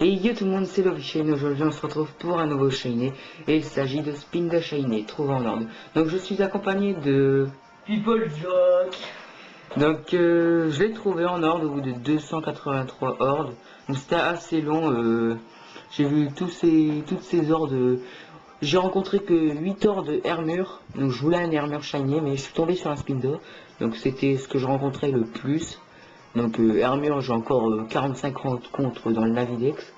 Et yo tout le monde, c'est Love Shine. Aujourd'hui on se retrouve pour un nouveau Shiny et il s'agit de Spin the Shiny, trouvé en ordre. Donc je suis accompagné de People Joke. Donc je l'ai trouvé en ordre au bout de 283 ordres. Donc c'était assez long. J'ai vu toutes ces ordres. J'ai rencontré que 8 ordres de Hermure. Donc je voulais un Hermure Shiny mais je suis tombé sur un Spindo. Donc c'était ce que je rencontrais le plus. Donc Hermure, j'ai encore 45 contre dans le Navidex.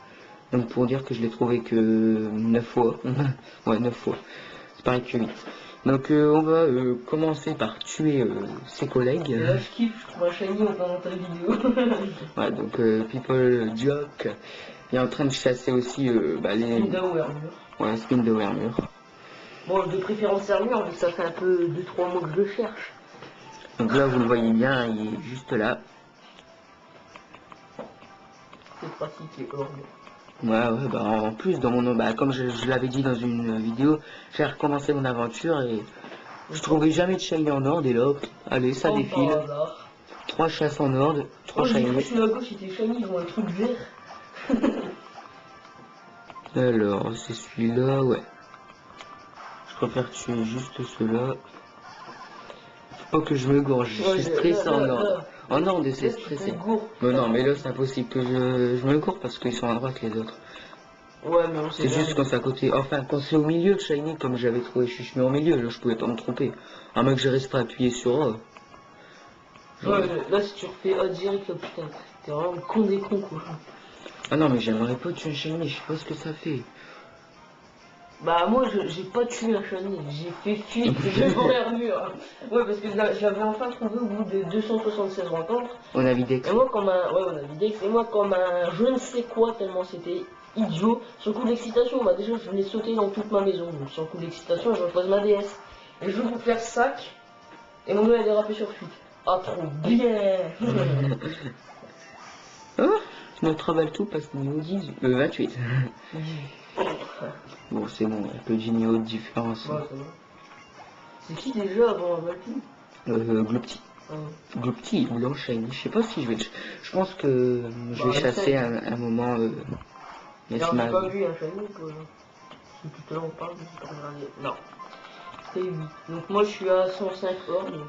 Donc pour dire que je l'ai trouvé que 9 fois. Ouais, 9 fois. C'est pareil que 8. Donc on va commencer par tuer ses collègues. Et là je kiffe, je trouve un shiny en pendant ta vidéo. Ouais, donc People Joke est en train de chasser aussi les... Spinda ou Hermure. Ouais, Spindo ou Hermure. Bon, de préférence Hermure, vu que ça fait un peu 2-3 mois que je le cherche. Donc là vous le voyez bien, il est juste là. C'est pratique les orgues. Ouais, bah en plus dans mon comme je l'avais dit dans une vidéo, j'ai recommencé mon aventure et je trouvais jamais de shiny en ordre et là, hop, allez, ça défile. 3 chasses en ordre, 3 shiny. Celui à gauche était shiny, ils ont un truc vert. Alors, c'est celui-là, ouais. Je préfère tuer juste ceux-là. Faut pas que je me gorge, je suis stressé en ordre. En ordre, c'est stressé. Mais non, mais là, c'est impossible que je me cours parce qu'ils sont à droite les autres. Ouais, mais on sait c'est juste quand c'est à côté. Enfin, quand c'est au milieu de shiny, comme j'avais trouvé, je suis mis au milieu, là, je pouvais pas me tromper. À moins que je reste pas appuyé sur A. Ouais, là, si tu refais A direct, là, putain, t'es vraiment le con des cons, quoi. Ah non, mais j'aimerais pas tuer un shiny, je sais pas ce que ça fait. Bah moi j'ai pas tué un shiny, j'ai fait fuite devant Hermure. Ouais, parce que je l'avais enfin trouvé au bout de 276 rencontres. On a Videx. Et moi comme un... Ouais, on a Videx. Et moi comme un je ne sais quoi, tellement c'était idiot. Sur le coup d'excitation, bah déjà je venais sauter dans toute ma maison. Donc sur le coup d'excitation, je repose ma DS. Et je veux vous faire sac. Et mon gars a dérapé sur fuite. Ah trop bien. Oh, notre Baltou passe niveau 10, 28. Bon, c'est bon, un peu de niveau de différence. Ouais, c'est qui déjà avant Valky? Glopti. Glopti, il enchaîne. Je sais pas si je vais... Je pense que je vais chasser un moment... mais on n'a pas vu un shiny, quoi. Si tout à l'heure on parle, je peux regarder. Non. C'est 8. Donc moi je suis à 105 ordres.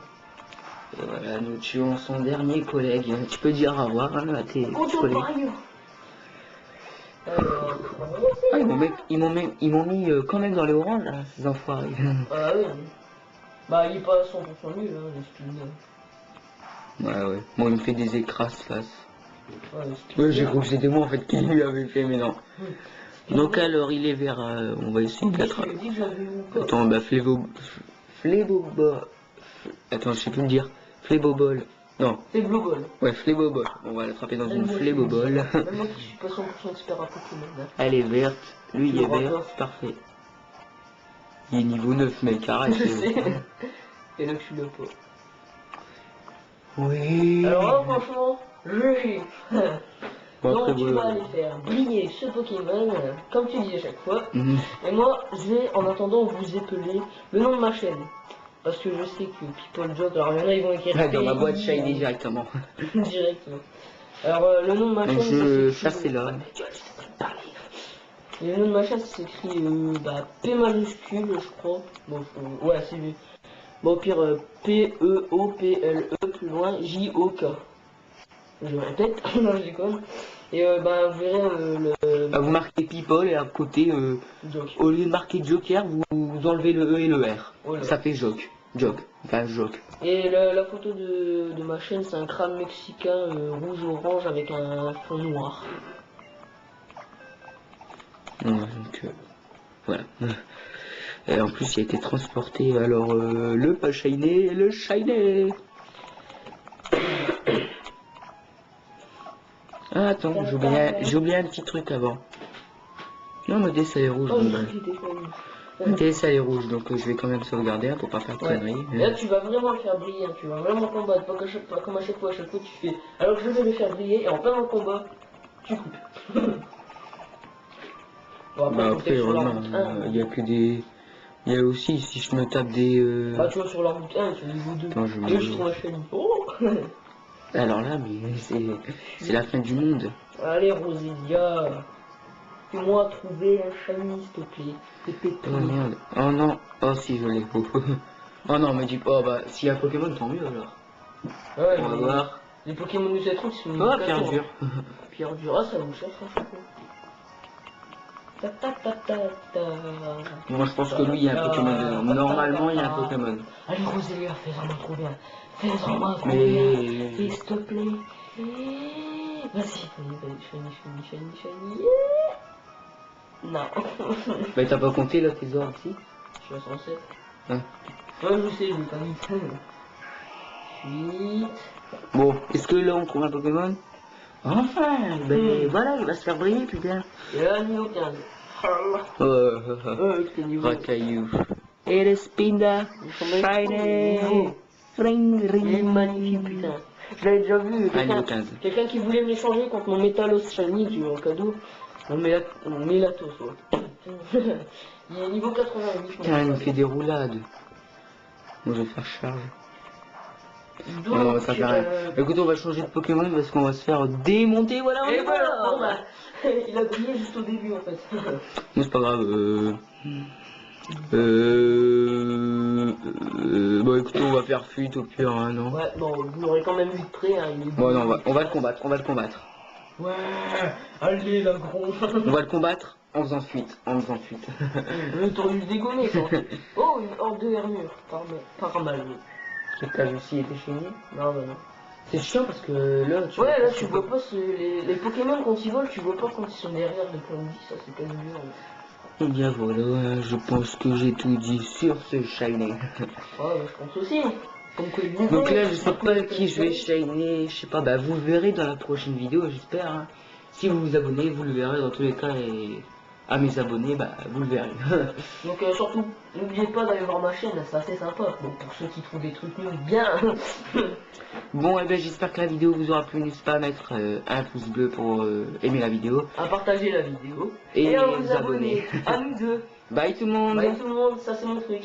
Et voilà, nous tuons son dernier collègue. Tu peux dire au revoir à tes collègues. Ah, ils m'ont mis quand même dans les oranges, hein, ces enfoirés. Ah oui. Bah il est pas à 100% nul, hein, le spin. Ouais. Bon, il me fait des écrasses face. Ouais, j'ai cru que c'était moi en fait qui lui avait fait, mais non. Donc alors, il est vers... on va essayer de l'attraper. Attends, bah Attends, je sais plus le dire. Flébobol. Non. Flébobol. Ouais, Flébobol. On va l'attraper dans une Flébobol. Même moi qui suis pas 100% expert à Pokémon. Elle est verte. Lui, il est vert. Parfait. Il est niveau 9, mec. Arrête. Je sais. Et là, je suis là pas. Oui. Alors là, franchement, je bon, donc tu vas aller faire briller ce Pokémon, comme tu dis à chaque fois. Et moi, je vais en attendant vous épeler le nom de ma chaîne. Parce que je sais que People Joke, alors il y en a, ils vont écrire dans ma boîte shiny directement. Directement. Alors le nom de ma chaîne, je chassais là. Et le nom de ma chaîne s'écrit P majuscule, je crois. Bon, ouais, c'est lui. Bon, au pire, P-E-O-P-L-E, plus loin, J-O-K. Je répète, non, je déconne. Et vous verrez vous marquez People et à côté, au lieu de marquer Joker, vous enlevez le E et le R. Voilà. Ça fait Joke. Enfin, Joke. Et la photo de ma chaîne, c'est un crâne mexicain rouge-orange avec un fond noir. Donc, voilà. Et en plus, il a été transporté, alors, le pas shiny, le shiny. Ah, attends, j'ai oublié un petit truc avant. Non, ma DS elle est rouge. Ma DS elle est rouge, donc je vais quand même sauvegarder pour pas faire de conneries. Là, tu vas vraiment le faire briller, tu vas vraiment combattre, pas comme à chaque fois tu fais. Alors je vais le faire briller, et en plein dans le combat, tu coupes. Bon, après, il y a que des... Il y a aussi, si je me tape des... Bah, tu vois, sur la route 1, sur le niveau 2. Attends, je trouve un chenille. Oh. Alors là, mais c'est la fin du monde. Allez, Rosélia. Fais-moi trouver un shiny, s'il te plaît. T'es pété. Oh merde. Oh non. Oh si, je l'ai. Oh non, mais dis pas. Oh bah, s'il y a Pokémon, tant mieux alors. Ouais, On va mais voir. les Pokémon de cette route, ils sont Oh, une pierre catastrophe. dure. Pierre dure, ah, ça vous cherche un chapeau. Ta ta ta ta ta. Moi, je pense que lui, il y a un Pokémon dedans. Normalement, il y a un Pokémon. Allez, Rosélia, fais-en moi trop bien. Fais-en moi trop bien. Mais. Et s'il te plaît. Vas-y, shiny. Non. Bah, t'as pas compté là tes ordres aussi? Je suis à 107. Hein. Ouais, je sais, je l'ai pas mis. 8. Bon, est-ce que là on trouve un Pokémon? Enfin, ben voilà, il va se faire briller, putain. Et là, niveau 15. T'es niveau. Racaillou. Et le Spinda. Shiny. Ring, Il est ring. magnifique, putain. Je l'avais déjà vu. Ah, niveau 15. Quelqu'un qui voulait me l'échanger contre mon Métalos Shiny, j'ai eu en cadeau. Mon Mélatos, ouais. Il est niveau 88. Putain, il me fait des roulades. Bon, je vais faire charge. Non, ça fait rien. Écoutez, on va changer de Pokémon parce qu'on va se faire démonter, voilà, on Et est voilà, bon, mort. bah, il a brillé juste au début en fait. Non, c'est pas grave. Bon, écoutez, on va faire fuite au pire, hein, non? Ouais, bon, vous l'aurez quand même vu de près. Hein, il est Bon, non, on va le combattre, on va le combattre. Ouais, allez la gros. On va le combattre en faisant fuite, Le tour du dégonné, ça. Oh, une horde de hermure. Par mal. Quelqu'un aussi était chez lui. Non, bah non. C'est chiant parce que là, tu Ouais, là tu vois pas les Pokémon quand ils volent, tu vois pas quand ils sont derrière les points de vie, ça c'est quand même dur. Et bien voilà, je pense que j'ai tout dit sur ce shiny. Ouais, je pense aussi. Comme que lui, Donc là, je sais pas qui je vais shiner, je sais pas, bah vous le verrez dans la prochaine vidéo, j'espère. Hein. Si vous vous abonnez, vous le verrez dans tous les cas, et à mes abonnés, bah vous le verrez. Donc surtout, n'oubliez pas d'aller voir ma chaîne, c'est assez sympa. Donc pour ceux qui trouvent des trucs nuls, bien. Bon, et ben j'espère que la vidéo vous aura plu, n'hésitez pas à mettre un pouce bleu pour aimer la vidéo. À partager la vidéo. Et à vous vous abonner. À nous deux. Bye tout le monde. Bye tout le monde, ça c'est mon truc.